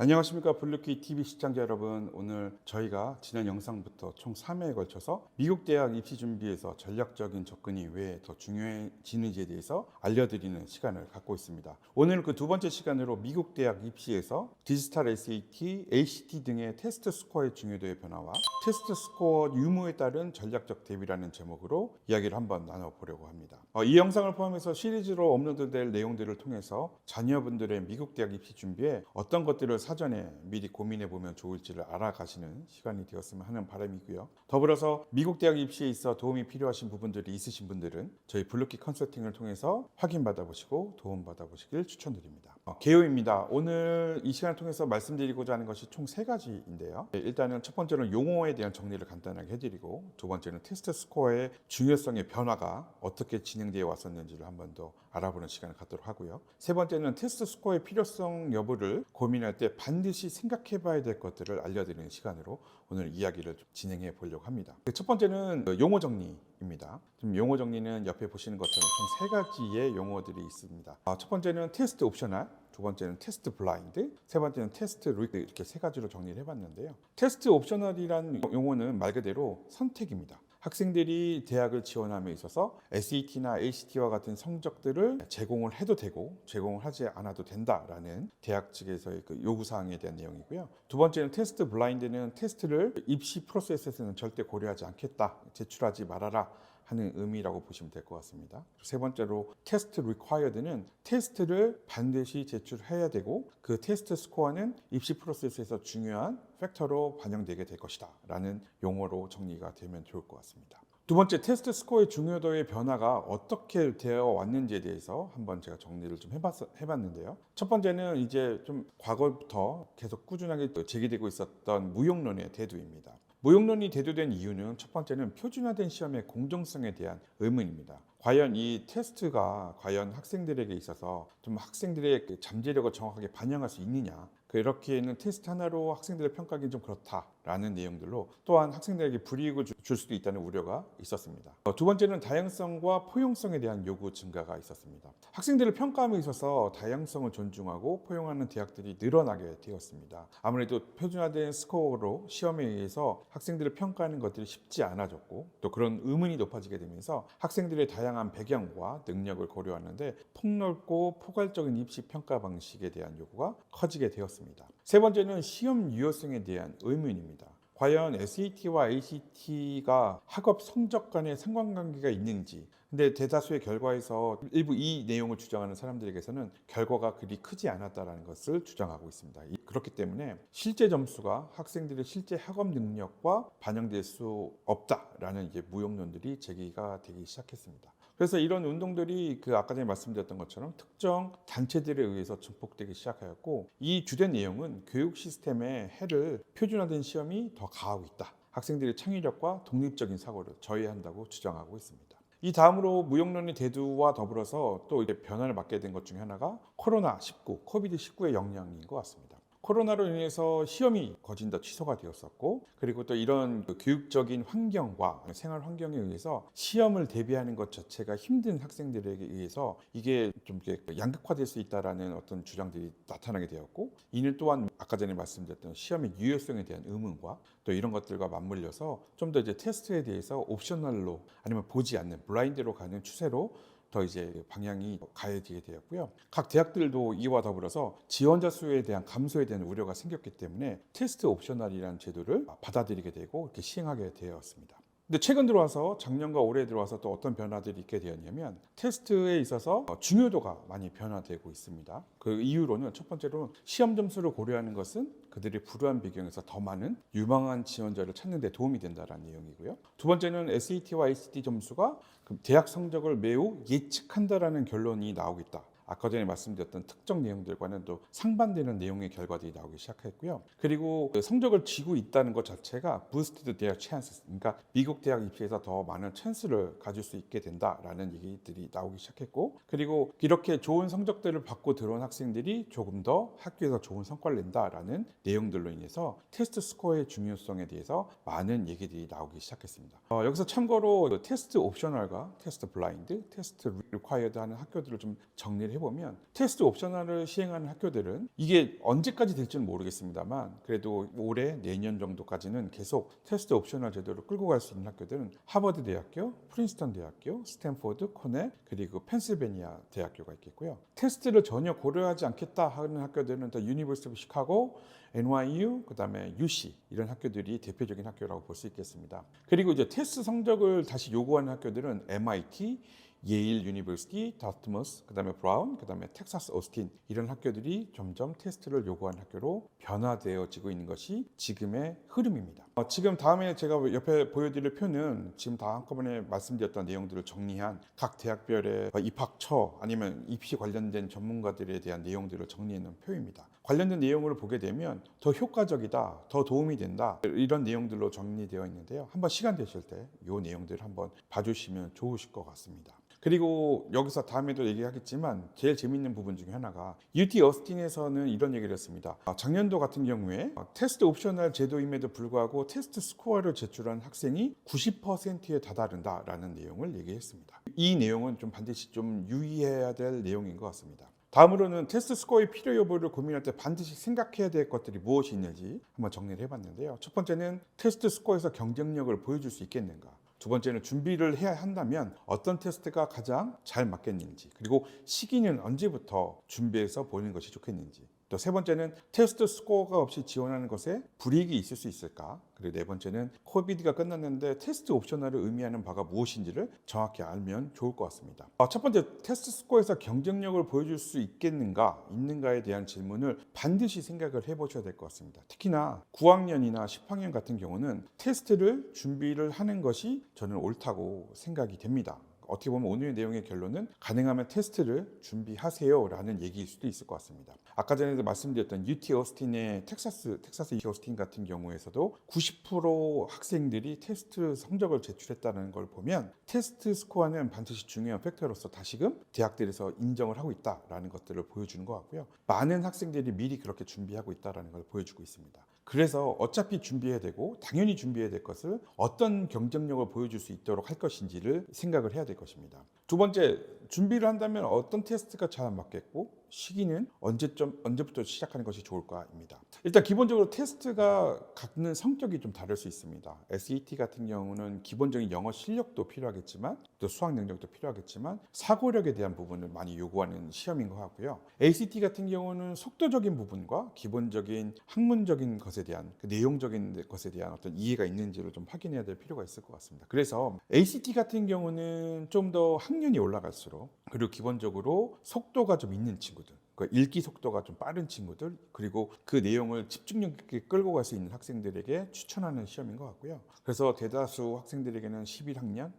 안녕하십니까 블루키 TV 시청자 여러분. 오늘 저희가 지난 영상부터 총 3회에 걸쳐서 미국 대학 입시 준비에서 전략적인 접근이 왜 더 중요해지는지에 대해서 알려드리는 시간을 갖고 있습니다. 오늘 그 두 번째 시간으로 미국 대학 입시에서 디지털 SAT, ACT 등의 테스트 스코어의 중요도의 변화와 테스트 스코어 유무에 따른 전략적 대비라는 제목으로 이야기를 한번 나눠보려고 합니다. 이 영상을 포함해서 시리즈로 업로드될 내용들을 통해서 자녀분들의 미국 대학 입시 준비에 어떤 것들을 사전에 미리 고민해 보면 좋을지를 알아가시는 시간이 되었으면 하는 바람이고요. 더불어서 미국 대학 입시에 있어 도움이 필요하신 부분들이 있으신 분들은 저희 블루키 컨설팅을 통해서 확인받아 보시고 도움받아 보시길 추천드립니다. 개요입니다. 오늘 이 시간을 통해서 말씀드리고자 하는 것이 총 3가지인데요. 일단은 첫 번째는 용어에 대한 정리를 간단하게 해드리고, 두 번째는 테스트 스코어의 중요성의 변화가 어떻게 진행되어 왔었는지를 한번 더 알아보는 시간을 갖도록 하고요. 세 번째는 테스트 스코어의 필요성 여부를 고민할 때 반드시 생각해 봐야 될 것들을 알려드리는 시간으로 오늘 이야기를 진행해 보려고 합니다. 첫 번째는 용어 정리입니다. 지금 용어 정리는 옆에 보시는 것처럼 총 3가지의 용어들이 있습니다. 첫 번째는 테스트 옵셔널, 두 번째는 테스트 블라인드, 세 번째는 테스트 리퀴드, 이렇게 3가지로 정리를 해봤는데요. 테스트 옵셔널이라는 용어는 말 그대로 선택입니다. 학생들이 대학을 지원함에 있어서 SAT나 ACT와 같은 성적들을 제공을 해도 되고 제공을 하지 않아도 된다라는 대학 측에서의 그 요구사항에 대한 내용이고요. 두 번째는 테스트 블라인드는 테스트를 입시 프로세스에서는 절대 고려하지 않겠다, 제출하지 말아라 하는 의미라고 보시면 될 것 같습니다. 세 번째로 테스트 리콰이어드는 테스트를 반드시 제출해야 되고 그 테스트 스코어는 입시 프로세스에서 중요한 팩터로 반영되게 될 것이다 라는 용어로 정리가 되면 좋을 것 같습니다. 두 번째, 테스트 스코어의 중요도의 변화가 어떻게 되어 왔는지에 대해서 한번 제가 정리를 좀 해봤는데요. 첫 번째는 이제 좀 과거부터 계속 꾸준하게 제기되고 있었던 무용론의 대두입니다. 무용론이 대두된 이유는 첫 번째는 표준화된 시험의 공정성에 대한 의문입니다. 과연 이 테스트가 과연 학생들에게 있어서 좀 학생들의 그 잠재력을 정확하게 반영할 수 있느냐, 그렇게는 테스트 하나로 학생들을 평가하기는 좀 그렇다라는 내용들로 또한 학생들에게 불이익을 줄 수도 있다는 우려가 있었습니다. 두 번째는 다양성과 포용성에 대한 요구 증가가 있었습니다. 학생들을 평가함에 있어서 다양성을 존중하고 포용하는 대학들이 늘어나게 되었습니다. 아무래도 표준화된 스코어로 시험에 의해서 학생들을 평가하는 것들이 쉽지 않아졌고, 또 그런 의문이 높아지게 되면서 학생들의 다양한 배경과 능력을 고려하는데 폭넓고 포괄적인 입시 평가 방식에 대한 요구가 커지게 되었습니다. 세 번째는 시험 유효성에 대한 의문입니다. 과연 SAT와 ACT가 학업 성적 간의 상관관계가 있는지, 근데 대다수의 결과에서 일부 이 내용을 주장하는 사람들에게서는 결과가 그리 크지 않았다는 것을 주장하고 있습니다. 그렇기 때문에 실제 점수가 학생들의 실제 학업 능력과 반영될 수 없다라는 이제 무용론들이 제기가 되기 시작했습니다. 그래서 이런 운동들이 아까 전에 말씀드렸던 것처럼 특정 단체들에 의해서 증폭되기 시작하였고, 이 주된 내용은 교육 시스템의 해를 표준화된 시험이 더 가하고 있다, 학생들의 창의력과 독립적인 사고를 저해한다고 주장하고 있습니다. 이 다음으로 무용론의 대두와 더불어서 또 이제 변화를 맞게 된 것 중에 하나가 코로나19, 코비드19의 영향인 것 같습니다. 코로나로 인해서 시험이 거진 다 취소가 되었었고, 그리고 또 이런 교육적인 환경과 생활 환경에 의해서 시험을 대비하는 것 자체가 힘든 학생들에게 의해서 이게 좀 양극화될 수 있다라는 어떤 주장들이 나타나게 되었고, 이는 또한 아까 전에 말씀드렸던 시험의 유효성에 대한 의문과 또 이런 것들과 맞물려서 좀 더 이제 테스트에 대해서 옵셔널로 아니면 보지 않는 블라인드로 가는 추세로 더 이제 방향이 가해지게 되었고요. 각 대학들도 이와 더불어서 지원자 수에 대한 감소에 대한 우려가 생겼기 때문에 테스트 옵셔널이라는 제도를 받아들이게 되고 이렇게 시행하게 되었습니다. 근데 최근 들어와서, 작년과 올해 들어와서 또 어떤 변화들이 있게 되었냐면 테스트에 있어서 중요도가 많이 변화되고 있습니다. 그 이유로는 첫 번째로 시험 점수를 고려하는 것은 그들이 불우한 배경에서 더 많은 유망한 지원자를 찾는 데 도움이 된다는 내용이고요. 두 번째는 SAT와 ACT 점수가 대학 성적을 매우 예측한다라는 결론이 나오고 있다. 아까 전에 말씀드렸던 특정 내용들과는 또 상반되는 내용의 결과들이 나오기 시작했고요. 그리고 성적을 쥐고 있다는 것 자체가 부스트드 대학 찬스, 그러니까 미국 대학 입시에서 더 많은 찬스를 가질 수 있게 된다라는 얘기들이 나오기 시작했고, 그리고 이렇게 좋은 성적들을 받고 들어온 학생들이 조금 더 학교에서 좋은 성과를 낸다라는 내용들로 인해서 테스트 스코어의 중요성에 대해서 많은 얘기들이 나오기 시작했습니다. 여기서 참고로 테스트 옵셔널과 테스트 블라인드, 테스트 리콰이어드 하는 학교들을 좀 정리를 해보면 테스트 옵셔널을 시행하는 학교들은 이게 언제까지 될지는 모르겠습니다만 그래도 올해 내년 정도까지는 계속 테스트 옵셔널 제도를 끌고 갈 수 있는 학교들은 하버드 대학교, 프린스턴 대학교, 스탠포드, 코넬 그리고 펜실베니아 대학교가 있겠고요. 테스트를 전혀 고려하지 않겠다 하는 학교들은 더 유니버시티 오브 시카고, NYU, 그다음에 UC 이런 학교들이 대표적인 학교라고 볼 수 있겠습니다. 그리고 이제 테스트 성적을 다시 요구하는 학교들은 MIT, 예일 유니버시티, 다트머스, 그다음에 브라운, 그다음에 텍사스 오스틴 이런 학교들이 점점 테스트를 요구하는 학교로 변화되어지고 있는 것이 지금의 흐름입니다. 지금 다음에 제가 옆에 보여드릴 표는 지금 다 한꺼번에 말씀드렸던 내용들을 정리한 각 대학별의 입학처 아니면 입시 관련된 전문가들에 대한 내용들을 정리해놓은 표입니다. 관련된 내용을 보게 되면 더 효과적이다, 더 도움이 된다 이런 내용들로 정리되어 있는데요. 한번 시간 되실 때 이 내용들을 한번 봐주시면 좋으실 것 같습니다. 그리고 여기서 다음에도 얘기하겠지만 제일 재밌는 부분 중에 하나가 UT 어스틴에서는 이런 얘기를 했습니다. 작년도 같은 경우에 테스트 옵셔널 제도임에도 불구하고 테스트 스코어를 제출한 학생이 90%에 다다른다라는 내용을 얘기했습니다. 이 내용은 좀 반드시 좀 유의해야 될 내용인 것 같습니다. 다음으로는 테스트 스코어의 필요 여부를 고민할 때 반드시 생각해야 될 것들이 무엇이 있는지 한번 정리를 해봤는데요. 첫 번째는 테스트 스코어에서 경쟁력을 보여줄 수 있겠는가. 두 번째는 준비를 해야 한다면 어떤 테스트가 가장 잘 맞겠는지, 그리고 시기는 언제부터 준비해서 보는 것이 좋겠는지, 또 세 번째는 테스트 스코어가 없이 지원하는 것에 불이익이 있을 수 있을까, 그리고 네 번째는 코비드가 끝났는데 테스트 옵셔널을 의미하는 바가 무엇인지를 정확히 알면 좋을 것 같습니다. 첫 번째, 테스트 스코어에서 경쟁력을 보여줄 수 있는가에 대한 질문을 반드시 생각을 해보셔야 될 것 같습니다. 특히나 9학년이나 10학년 같은 경우는 테스트를 준비를 하는 것이 저는 옳다고 생각이 됩니다. 어떻게 보면 오늘의 내용의 결론은 가능하면 테스트를 준비하세요 라는 얘기일 수도 있을 것 같습니다. 아까 전에도 말씀드렸던 UT 어스틴의 텍사스 UT 어스틴 같은 경우에서도 90% 학생들이 테스트 성적을 제출했다는 걸 보면 테스트 스코어는 반드시 중요한 팩터로서 다시금 대학들에서 인정을 하고 있다라는 것들을 보여주는 것 같고요. 많은 학생들이 미리 그렇게 준비하고 있다는 걸 보여주고 있습니다. 그래서 어차피 준비해야 되고 당연히 준비해야 될 것을 어떤 경쟁력을 보여줄 수 있도록 할 것인지를 생각을 해야 될 것입니다. 두 번째, 준비를 한다면 어떤 테스트가 잘 맞겠고 시기는 언제부터 시작하는 것이 좋을까입니다. 일단 기본적으로 테스트가 갖는 성격이 좀 다를 수 있습니다. SAT 같은 경우는 기본적인 영어 실력도 필요하겠지만 또 수학 능력도 필요하겠지만 사고력에 대한 부분을 많이 요구하는 시험인 것 같고요. ACT 같은 경우는 속도적인 부분과 기본적인 학문적인 것에 대한 내용적인 것에 대한 어떤 이해가 있는지를 좀 확인해야 될 필요가 있을 것 같습니다. 그래서 ACT 같은 경우는 좀 더 학년이 올라갈수록 그리고 기본적으로 속도가 좀 있는 친구들, 그러니까 읽기 속도가 좀 빠른 친구들, 그리고 그 내용을 집중력 있게 끌고 갈 수 있는 학생들에게 추천하는 시험인 것 같고요. 그래서 대다수 학생들에게는 11학년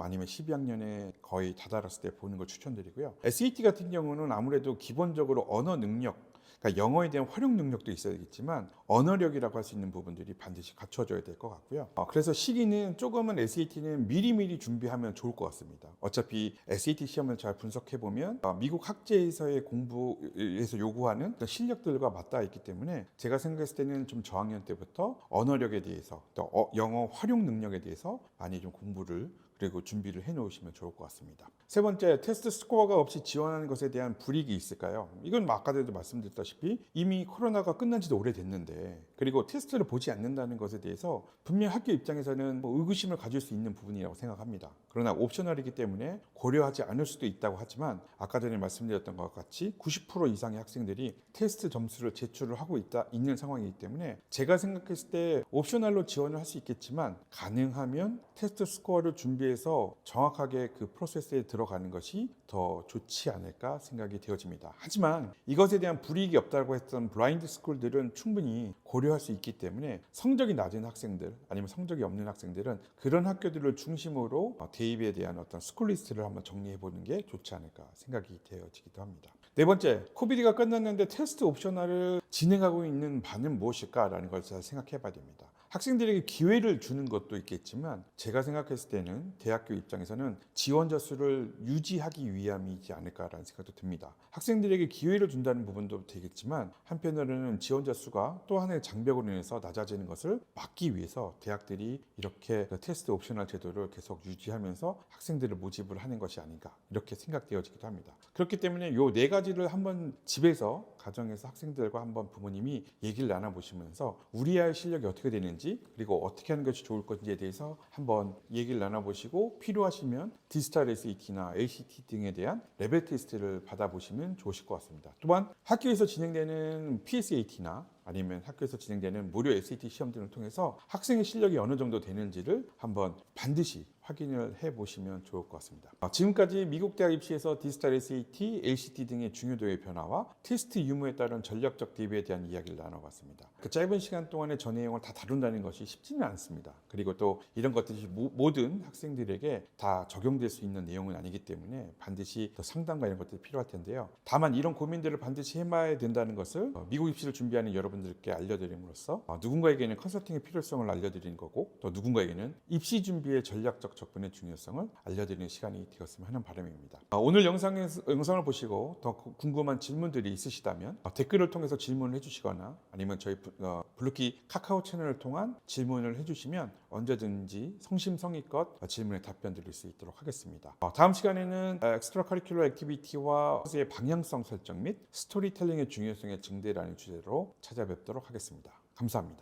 아니면 12학년에 거의 다다랐을 때 보는 걸 추천드리고요. SAT 같은 경우는 아무래도 기본적으로 언어 능력, 그러니까 영어에 대한 활용 능력도 있어야겠지만 언어력이라고 할 수 있는 부분들이 반드시 갖춰져야 될 것 같고요. 그래서 시기는 조금은 SAT는 미리미리 준비하면 좋을 것 같습니다. 어차피 SAT 시험을 잘 분석해 보면 미국 학제에서의 공부에서 요구하는 실력들과 맞닿아 있기 때문에 제가 생각했을 때는 좀 저학년 때부터 언어력에 대해서 또 영어 활용 능력에 대해서 많이 좀 공부를 그리고 준비를 해놓으시면 좋을 것 같습니다. 세 번째, 테스트 스코어가 없이 지원하는 것에 대한 불이익이 있을까요? 이건 아까 전에도 말씀드렸다시피 이미 코로나가 끝난 지도 오래됐는데 그리고 테스트를 보지 않는다는 것에 대해서 분명 학교 입장에서는 의구심을 가질 수 있는 부분이라고 생각합니다. 그러나 옵셔널이기 때문에 고려하지 않을 수도 있다고 하지만 아까 전에 말씀드렸던 것 같이 90% 이상의 학생들이 테스트 점수를 제출을 하고 있는 상황이기 때문에 제가 생각했을 때 옵셔널로 지원을 할 수 있겠지만 가능하면 테스트 스코어를 준비해서 정확하게 그 프로세스에 들어가는 것이 더 좋지 않을까 생각이 되어집니다. 하지만 이것에 대한 불이익이 없다고 했던 블라인드 스쿨들은 충분히 고려할 수 있기 때문에 성적이 낮은 학생들 아니면 성적이 없는 학생들은 그런 학교들을 중심으로 대입에 대한 어떤 스쿨리스트를 한번 정리해 보는 게 좋지 않을까 생각이 되어지기도 합니다. 네 번째, 코비드가 끝났는데 테스트 옵셔널을 진행하고 있는 바는 무엇일까라는 걸 잘 생각해 봐야 됩니다. 학생들에게 기회를 주는 것도 있겠지만 제가 생각했을 때는 대학교 입장에서는 지원자 수를 유지하기 위함이지 않을까라는 생각도 듭니다. 학생들에게 기회를 준다는 부분도 되겠지만 한편으로는 지원자 수가 또 하나의 장벽으로 인해서 낮아지는 것을 막기 위해서 대학들이 이렇게 테스트 옵셔널 제도를 계속 유지하면서 학생들을 모집을 하는 것이 아닌가 이렇게 생각되어지기도 합니다. 그렇기 때문에 이 네 가지를 한번 집에서 가정에서 학생들과 한번 부모님이 얘기를 나눠보시면서 우리 아이의 실력이 어떻게 되는지 그리고 어떻게 하는 것이 좋을 건지에 대해서 한번 얘기를 나눠보시고 필요하시면 디지털 SAT나 ACT 등에 대한 레벨 테스트를 받아보시면 좋으실 것 같습니다. 또한 학교에서 진행되는 PSAT나 아니면 학교에서 진행되는 무료 SAT 시험 등을 통해서 학생의 실력이 어느 정도 되는지를 한번 반드시 확인을 해보시면 좋을 것 같습니다. 지금까지 미국 대학 입시에서 디지털 SAT, LCT 등의 중요도의 변화와 테스트 유무에 따른 전략적 대비에 대한 이야기를 나눠봤습니다. 그 짧은 시간 동안에 전 내용을 다 다룬다는 것이 쉽지는 않습니다. 그리고 또 이런 것들이 모든 학생들에게 다 적용될 수 있는 내용은 아니기 때문에 반드시 더 상담과 이런 것들이 필요할 텐데요. 다만 이런 고민들을 반드시 해봐야 된다는 것을 미국 입시를 준비하는 여러분들께 알려드림으로써 누군가에게는 컨설팅의 필요성을 알려드리는 거고 또 누군가에게는 입시 준비의 전략적 접근의 중요성을 알려드리는 시간이 되었으면 하는 바람입니다. 오늘 영상을 보시고 더 궁금한 질문들이 있으시다면 댓글을 통해서 질문을 해주시거나 아니면 저희 블루키 카카오 채널을 통한 질문을 해주시면 언제든지 성심성의껏 질문에 답변 드릴 수 있도록 하겠습니다. 다음 시간에는 엑스트라 커리큘러 액티비티와 코스의 방향성 설정 및 스토리텔링의 중요성의 증대라는 주제로 찾아뵙도록 하겠습니다. 감사합니다.